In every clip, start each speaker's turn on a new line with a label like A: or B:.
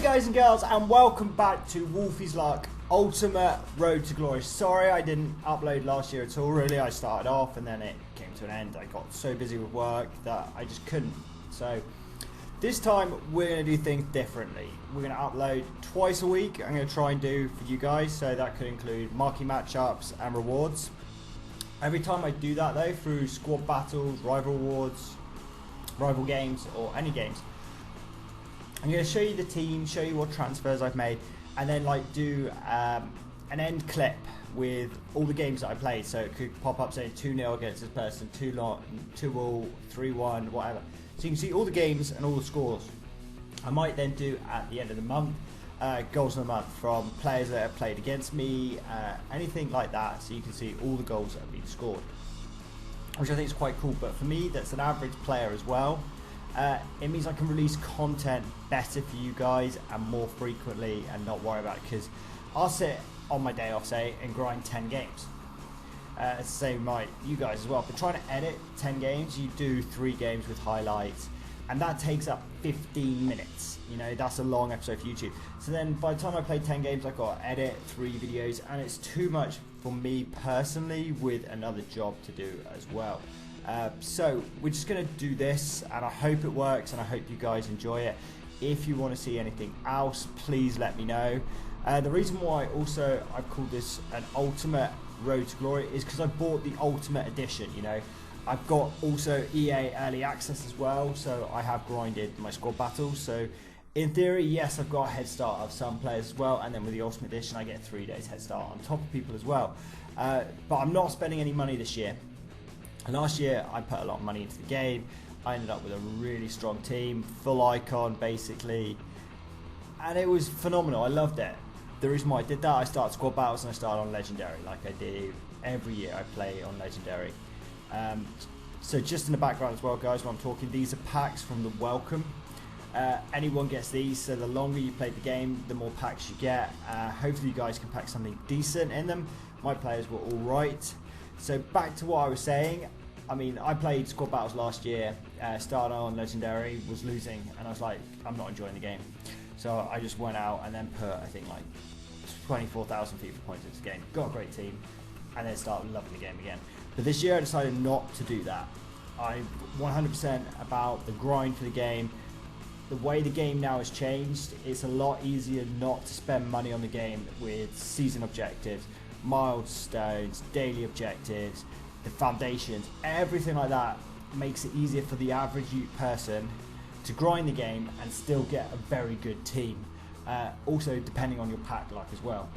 A: guys and girls, and welcome back to Wolfie's Luck Ultimate Road to Glory. Sorry I didn't upload last year at all, really. I started off and then it came to an end. I got so busy with work that I just couldn't. So this time we're going to do things differently. We're going to upload twice a week. I'm going to try and do for you guys, so that could include marquee matchups and rewards. Every time I do that though, through squad battles, rival awards, rival games or any games, I'm going to show you the team, show you what transfers I've made, and then like do an end clip with all the games that I played. So it could pop up saying 2-0 against this person, 2-all, 3-1, whatever. So you can see all the games and all the scores. I might then do at the end of the month goals of the month from players that have played against me, anything like that, so you can see all the goals that have been scored, which I think is quite cool. But for me, that's an average player as well. It means I can release content better for you guys and more frequently and not worry about it, because I'll sit on my day off, say, and grind 10 games. It's the same might you guys as well, but trying to edit 10 games, you do 3 games with highlights, and that takes up 15 minutes. You know, that's a long episode for YouTube. So then by the time I play 10 games, I've got to edit 3 videos, and it's too much for me personally with another job to do as well. So we're just going to do this, and I hope it works, and I hope you guys enjoy it. If you want to see anything else, please let me know. The reason why also I've called this an Ultimate Road to Glory is because I bought the Ultimate Edition. You know, I've got also EA Early Access as well, so I have grinded my squad battles. So in theory, yes, I've got a head start of some players as well, and then with the Ultimate Edition I get 3 days head start on top of people as well. But I'm not spending any money this year. Last year I put a lot of money into the game. I ended up with a really strong team, full icon basically, and it was phenomenal. I loved it. The reason why I did that, I started squad battles and I started on Legendary like I do every year. I play on Legendary. So just in the background as well, guys, when I'm talking, these are packs from the welcome. Anyone gets these, so the longer you play the game, the more packs you get. Hopefully you guys can pack something decent in them. My players were all right. So back to what I was saying, I mean, I played squad battles last year, started on Legendary, was losing, and I was like, I'm not enjoying the game. So I just went out and then put, I think, like 24,000 FIFA points into the game, got a great team, and then started loving the game again. But this year I decided not to do that. I'm 100% about the grind for the game. The way the game now has changed, it's a lot easier not to spend money on the game with season objectives, milestones, daily objectives, the foundations, everything like that makes it easier for the average person to grind the game and still get a very good team. Also depending on your pack luck as well.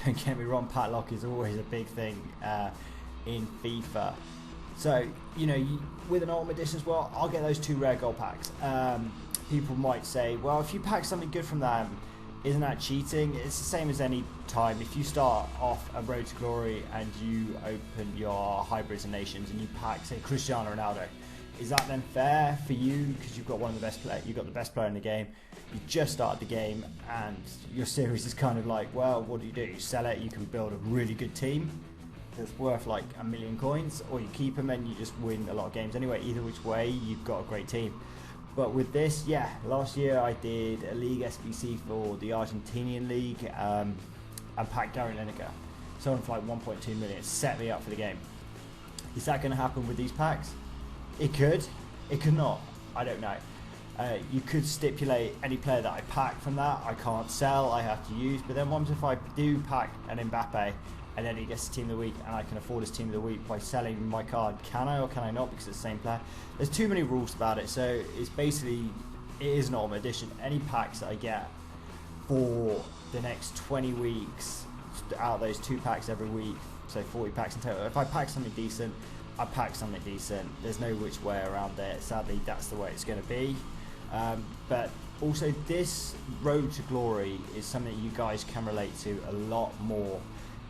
A: Don't get me wrong, pack luck is always a big thing in FIFA. So, you know, with an Ultimate Edition as well, I'll get those 2 rare gold packs. People might say, well, if you pack something good from them, isn't that cheating? It's the same as any time. If you start off a Road to Glory and you open your hybrids and nations and you pack, say, Cristiano Ronaldo, is that then fair for you because you've got one of the best players, you've got the best player in the game, you just started the game, and your series is kind of like, well, what do? You sell it, you can build a really good team that's worth like 1 million coins, or you keep them and you just win a lot of games anyway. Either which way, you've got a great team. But with this, yeah, last year I did a league SBC for the Argentinian league and packed Gary Lineker. Someone for like 1.2 million, set me up for the game. Is that going to happen with these packs? It could not, I don't know. You could stipulate any player that I pack from that I can't sell, I have to use, but then what if I do pack an Mbappe and then he gets the team of the week and I can afford his team of the week by selling my card? Can I or can I not, because it's the same player? There's too many rules about it, so it's basically, it is an Ultimate Edition. Any packs that I get for the next 20 weeks, out of those 2 packs every week, so 40 packs in total, if I pack something decent, I pack something decent. There's no which way around it. Sadly, that's the way it's going to be. But also this Road to Glory is something you guys can relate to a lot more.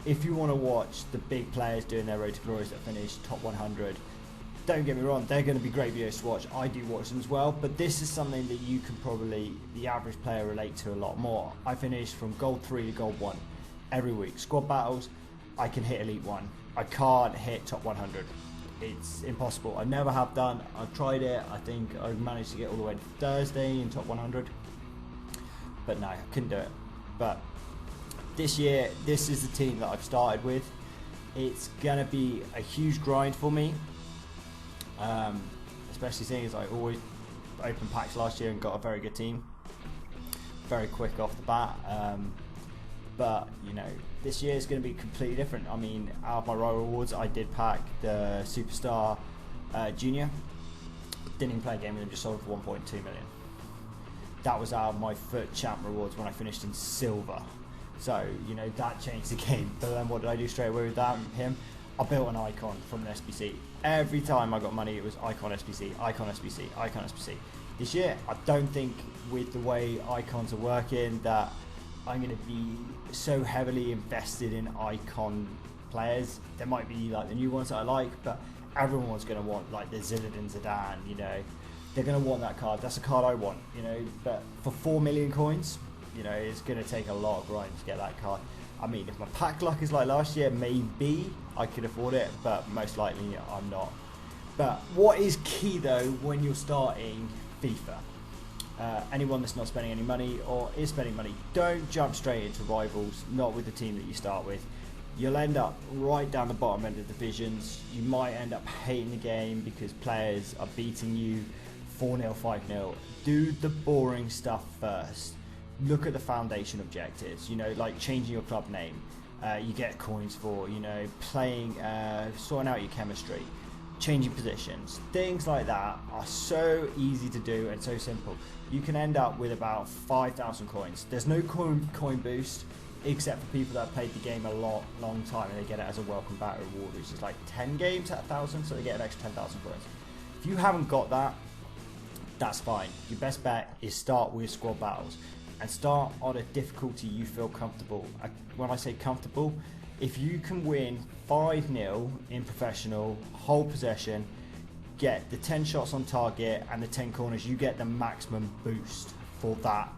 A: If you want to watch the big players doing their Road to Glories that finish top 100, don't get me wrong, they're going to be great videos to watch. I do watch them as well, but this is something that you can probably, the average player, relate to a lot more. I finish from gold 3 to gold 1 every week. Squad battles, I can hit elite 1. I can't hit top 100. It's impossible. I never have done. I've tried it. I think I've managed to get all the way to Thursday in top 100. but no, I couldn't do it. But this year, this is the team that I've started with. It's gonna be a huge grind for me, especially seeing as I always opened packs last year and got a very good team, very quick off the bat. But you know, this year is going to be completely different. I mean, out of my Royal Rewards, I did pack the Superstar Junior. Didn't even play a game with him, just sold for 1.2 million. That was out of my FUT Champ Rewards when I finished in Silver. So, you know, that changed the game. But then what did I do straight away with that? Him, I built an icon from an SBC. Every time I got money, it was icon SBC, icon SBC, icon SBC. This year, I don't think with the way icons are working that I'm going to be so heavily invested in icon players. There might be like the new ones that I like, but everyone's going to want like the Zinedine Zidane, you know. They're going to want that card. That's a card I want, you know. But for 4 million coins, you know, it's going to take a lot of grind to get that card. I mean, if my pack luck is like last year, maybe I could afford it, but most likely I'm not. But what is key though when you're starting FIFA, anyone that's not spending any money or is spending money, don't jump straight into rivals, not with the team that you start with. You'll end up right down the bottom end of divisions. You might end up hating the game because players are beating you 4-0, 5-0. Do the boring stuff first. Look at the foundation objectives, you know, like changing your club name, you get coins for, you know, playing, sorting out your chemistry, changing positions. Things like that are so easy to do and so simple. You can end up with about 5,000 coins. There's no coin boost except for people that have played the game a long time, and they get it as a welcome back reward, which is like 10 games at 1,000, so they get an extra 10,000 coins. If you haven't got that, that's fine. Your best bet is start with squad battles and start on a difficulty you feel comfortable. When I say comfortable, if you can win 5-0 in professional, hold possession, get the 10 shots on target and the 10 corners, you get the maximum boost for that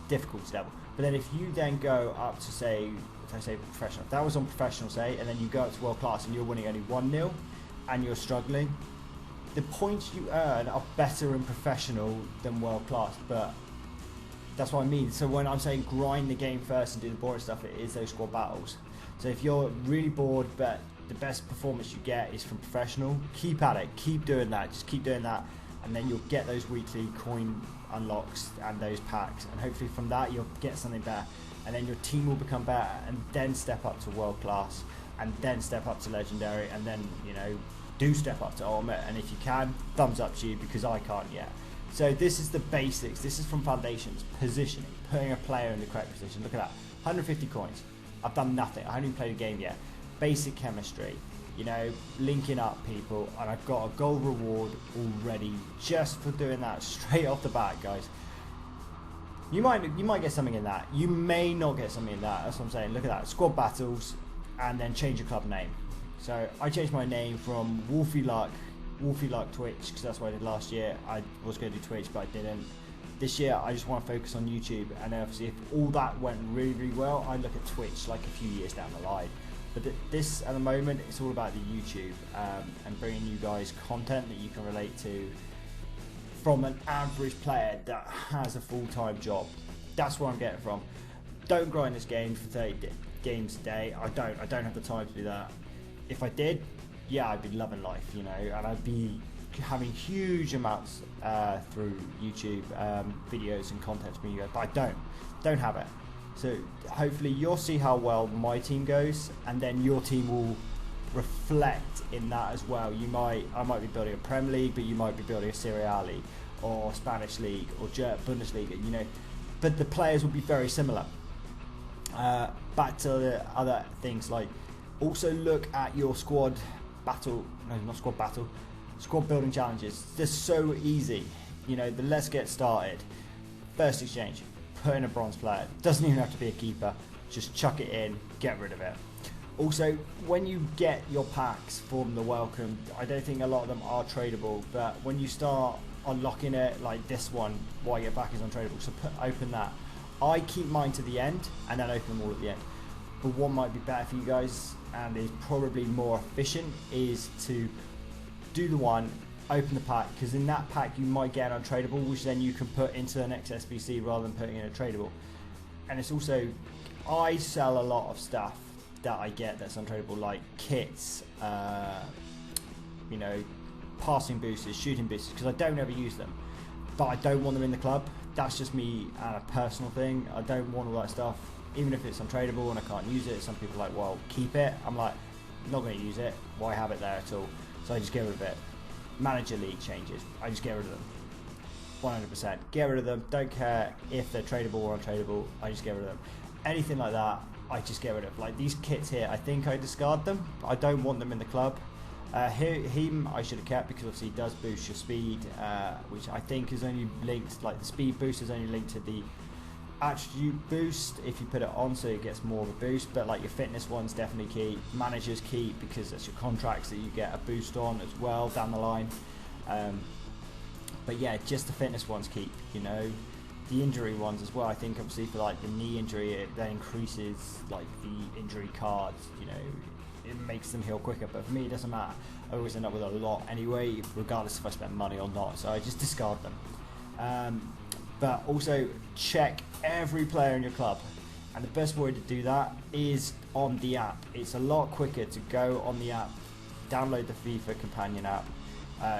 A: difficulty level. But then if you then go up to say, if I say professional, if that was on professional say, and then you go up to world class and you're winning only 1-0 and you're struggling, the points you earn are better in professional than world class. But that's what I mean. So when I'm saying grind the game first and do the boring stuff, it is those squad battles. So if you're really bored but the best performance you get is from professional, keep at it, keep doing that, just keep doing that, and then you'll get those weekly coin unlocks and those packs, and hopefully from that you'll get something better, and then your team will become better, and then step up to world class, and then step up to legendary, and then, you know, do step up to ultimate. And if you can, thumbs up to you, because I can't yet. So this is the basics. This is from foundations, positioning, putting a player in the correct position. Look at that, 150 coins. I've done nothing. I haven't even played a game yet. Basic chemistry, you know, linking up people, and I've got a gold reward already just for doing that straight off the bat, guys. You might get something in that. You may not get something in that. That's what I'm saying. Look at that, squad battles, and then change your club name. So I changed my name from Wolfie Luck Twitch, because that's what I did last year. I was going to do Twitch, but I didn't. This year I just want to focus on YouTube, and obviously if all that went really, really well, I'd look at Twitch like a few years down the line. But this at the moment, it's all about the YouTube, and bringing you guys content that you can relate to from an average player that has a full-time job. That's where I'm getting from. Don't grind this game for 30 games a day. I don't have the time to do that. If I did, yeah, I'd be loving life, you know, and I'd be having huge amounts through YouTube videos and content from you guys, but I don't have it. So hopefully you'll see how well my team goes, and then your team will reflect in that as well. I might be building a Premier League, but you might be building a Serie A league or Spanish league or Bundesliga, you know, but the players will be very similar. Back to the other things, like also look at your squad building challenges. They're so easy, you know. Let's get started. First exchange, put in a bronze player. Doesn't even have to be a keeper, just chuck it in, get rid of it. Also, when you get your packs from the welcome, I don't think a lot of them are tradable, but when you start unlocking it, like this one, while your pack is untradeable, so open that. I keep mine to the end and then open them all at the end. But what might be better for you guys, and is probably more efficient, is to do the one, open the pack, because in that pack you might get an untradeable, which then you can put into the next SBC rather than putting in a tradable. And it's also, I sell a lot of stuff that I get that's untradeable, like kits, you know, passing boosters, shooting boosters, because I don't ever use them, but I don't want them in the club. That's just me and a personal thing. I don't want all that stuff, even if it's untradeable and I can't use it. Some people are like, well, keep it. I'm like, not going to use it. Why have it there at all? So I just get rid of it. Manager league changes, I just get rid of them. 100%. Get rid of them. Don't care if they're tradable or untradeable. I just get rid of them. Anything like that, I just get rid of. Like these kits here, I think I discard them. I don't want them in the club. Him I should have kept, because obviously he does boost your speed, which I think is only linked, like the speed boost is only linked to the attribute boost if you put it on, so it gets more of a boost. But like your fitness one's definitely key. Managers key, because that's your contracts that you get a boost on as well down the line. But yeah, just the fitness ones keep, you know. The injury ones as well, I think obviously for like the knee injury, it then increases like the injury cards, you know, it makes them heal quicker. But for me it doesn't matter, I always end up with a lot anyway, regardless if I spend money or not, so I just discard them. But also check every player in your club, and the best way to do that is on the app. It's a lot quicker to go on the app, download the FIFA companion app.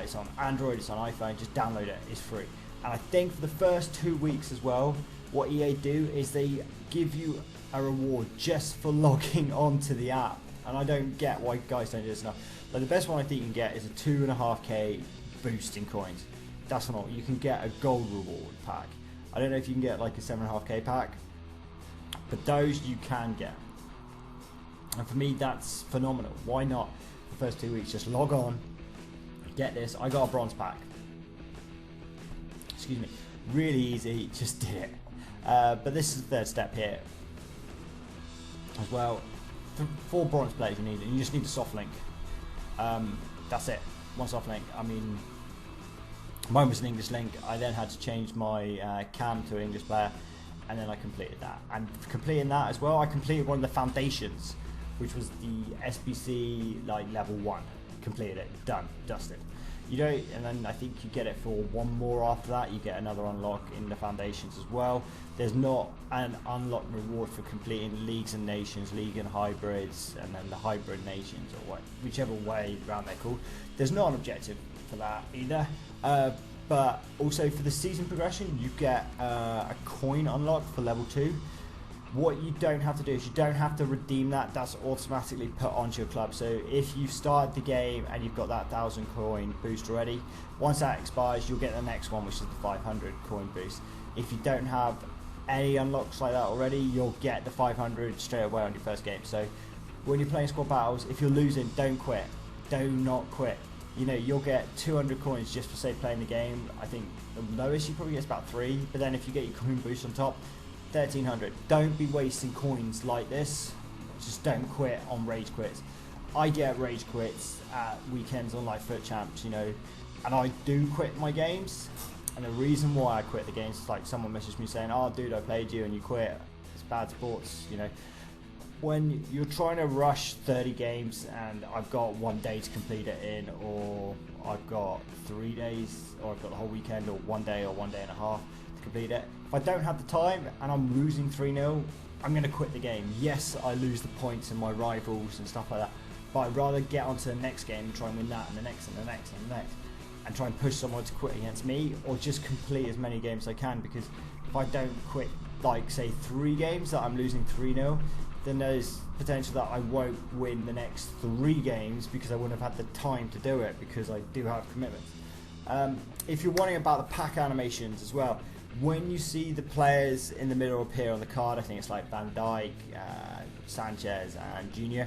A: It's on Android, it's on iPhone, just download it, it's free. And I think for the first 2 weeks as well, what EA do is they give you a reward just for logging onto the app. And I don't get why guys don't do this enough. But the best one I think you can get is a 2.5k boost in coins. That's not, you can get a gold reward pack. I don't know if you can get like a 7.5k pack, but those you can get. And for me, that's phenomenal. Why not the first 2 weeks just log on, get this. I got a bronze pack. Excuse me. Really easy, just did it. But this is the third step here as well. 4 bronze players you need, and you just need a soft link. That's it, one soft link. I mean, mine was an English link. I then had to change my cam to an English player, and then I completed that. And completing that as well, I completed one of the foundations, which was the SBC like level 1. Completed it, done, dusted. You don't, and then I think you get it for 1 more after that. You get another unlock in the foundations as well. There's not an unlock reward for completing leagues and nations, league and hybrids, and then the hybrid nations, or whichever way around they're called. There's not an objective for that either. But also for the season progression, you get a coin unlock for level 2. What you don't have to do is you don't have to redeem that. That's automatically put onto your club. So if you start the game and you've got that 1,000 coin boost already, once that expires, you'll get the next one, which is the 500 coin boost. If you don't have any unlocks like that already, you'll get the 500 straight away on your first game. So when you're playing squad battles, if you're losing, don't quit. Do not quit. You know, you'll get 200 coins just for, say, playing the game. I think the lowest you probably get is about 3, but then if you get your coin boost on top, 1,300. Don't be wasting coins like this. Just don't quit on rage quits. I get rage quits at weekends on like Foot Champs, you know, and I do quit my games. And the reason why I quit the games is like someone messaged me saying, "Oh, dude, I played you and you quit. It's bad sports," you know. When you're trying to rush 30 games and I've got 1 day to complete it in, or I've got 3 days, or I've got the whole weekend, or 1 day or 1 day and a half to complete it. If I don't have the time and I'm losing 3-0, I'm going to quit the game. Yes, I lose the points in my rivals and stuff like that, but I'd rather get onto the next game and try and win that, and the next, and the next, and the next, and try and push someone to quit against me, or just complete as many games as I can. Because if I don't quit, like say 3 games that I'm losing 3-0, then there's potential that I won't win the next 3 games because I wouldn't have had the time to do it, because I do have commitments. If you're wondering about the pack animations as well, when you see the players in the middle appear on the card, I think it's like Van Dijk, Sanchez and Junior.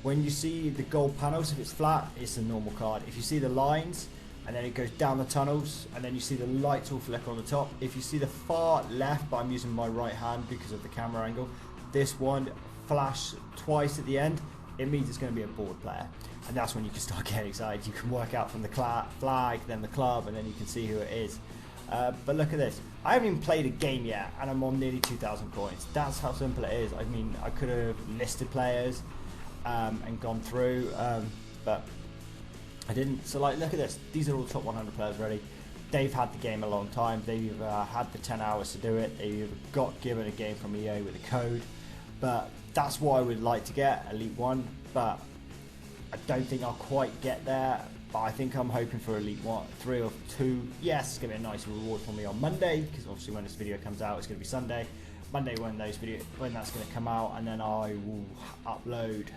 A: When you see the gold panels, if it's flat, it's a normal card. If you see the lines, and then it goes down the tunnels, and then you see the lights all flicker on the top. If you see the far left, but I'm using my right hand because of the camera angle, this one flash twice at the end, it means it's going to be a board player. And that's when you can start getting excited. You can work out from the flag, then the club, and then you can see who it is. But look at this. I haven't even played a game yet, and I'm on nearly 2,000 coins. That's how simple it is. I mean, I could have listed players and gone through, but I didn't. So like, look at this. These are all top 100 players already. They've had the game a long time. They've had the 10 hours to do it. They've got given a game from EA with a code. But that's what I would like to get, Elite 1. But I don't think I'll quite get there. But I think I'm hoping for Elite 1, 3 or 2. Yes, it's going to be a nice reward for me on Monday, because obviously when this video comes out, it's going to be Sunday. Monday when that's going to come out, and then I will upload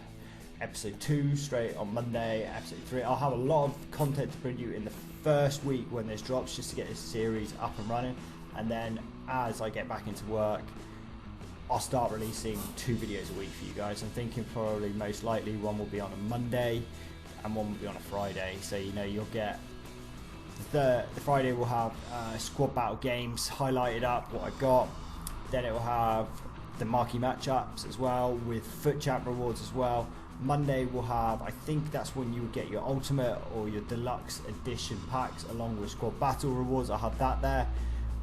A: episode 2 straight on Monday, episode 3. I'll have a lot of content to bring you in the first week when this drops, just to get this series up and running, and then as I get back into work, I'll start releasing 2 videos a week for you guys. I'm thinking probably most likely one will be on a Monday and one will be on a Friday, so you know you'll get the Friday will have squad battle games highlighted up, what I got, then it will have the marquee matchups as well with foot champ rewards as well. Monday will have, I think that's when you would get your ultimate or your deluxe edition packs along with squad battle rewards. I'll have that there,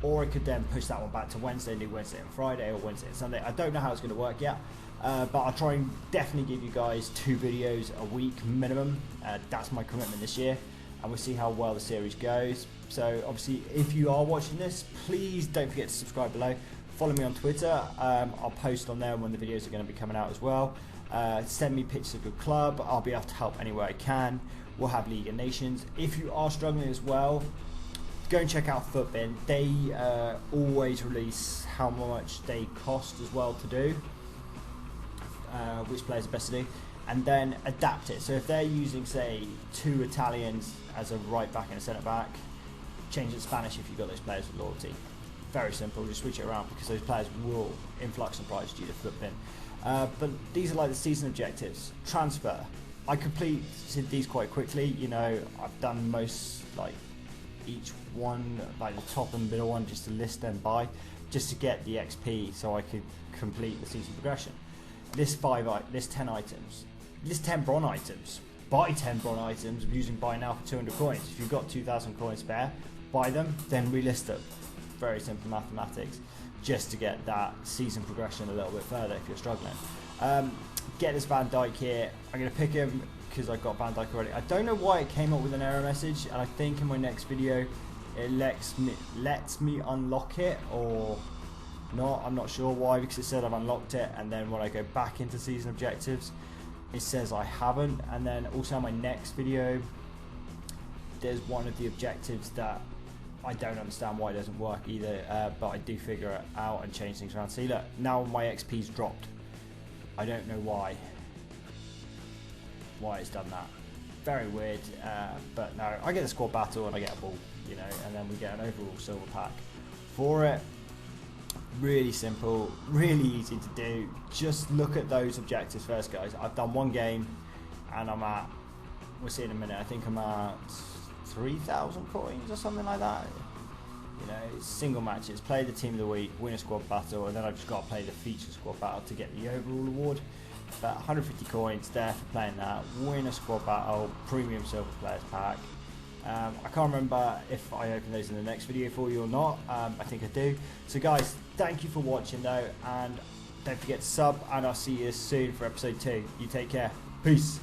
A: or I could then push that one back to Wednesday, do Wednesday and Friday, or Wednesday and Sunday. I don't know how it's going to work yet, but I'll try and definitely give you guys 2 videos a week minimum. That's my commitment this year, and we'll see how well the series goes. So obviously, if you are watching this, please don't forget to subscribe below. Follow me on Twitter. I'll post on there when the videos are going to be coming out as well. Send me pictures of your club. I'll be able to help anywhere I can. We'll have League of Nations. If you are struggling as well, go and check out Footbin. They always release how much they cost as well to do, which players are best to do, and then adapt it. So if they're using, say, 2 Italians as a right back and a centre back, change it to Spanish if you've got those players with loyalty. Very simple, just switch it around, because those players will influx in price due to Footbin. But these are like the season objectives. Transfer. I completed these quite quickly. You know, I've done most, like each one, like the top and middle one, just to list them by, just to get the XP so I could complete the season progression. List 10 items. List 10 bron items. Buy 10 bron items using buy now for 200 coins. If you've got 2,000 coins spare, buy them, then relist them. Very simple mathematics, just to get that season progression a little bit further if you're struggling. Get this Van Dijk here. I'm going to pick him because I got Van Dijk already. I don't know why it came up with an error message, and I think in my next video it lets me unlock it or not. I'm not sure why, because it said I've unlocked it, and then when I go back into season objectives it says I haven't. And then also in my next video there's one of the objectives that I don't understand why it doesn't work either, but I do figure it out and change things around. See, look, now my XP's dropped. I don't know why it's done that. Very weird, but no, I get a squad battle and I get a ball, you know, and then we get an overall silver pack for it. Really simple, really easy to do. Just look at those objectives first, guys. I've done 1 game and I'm at, we'll see in a minute, I think I'm at 3,000 coins or something like that. You know, it's single matches, play the team of the week, win a squad battle, and then I've just got to play the feature squad battle to get the overall award. But 150 coins there for playing that, win a squad battle, premium silver players pack. I can't remember if I open those in the next video for you or not. I think I do. So guys, thank you for watching though, and don't forget to sub, and I'll see you soon for episode 2. You take care. Peace.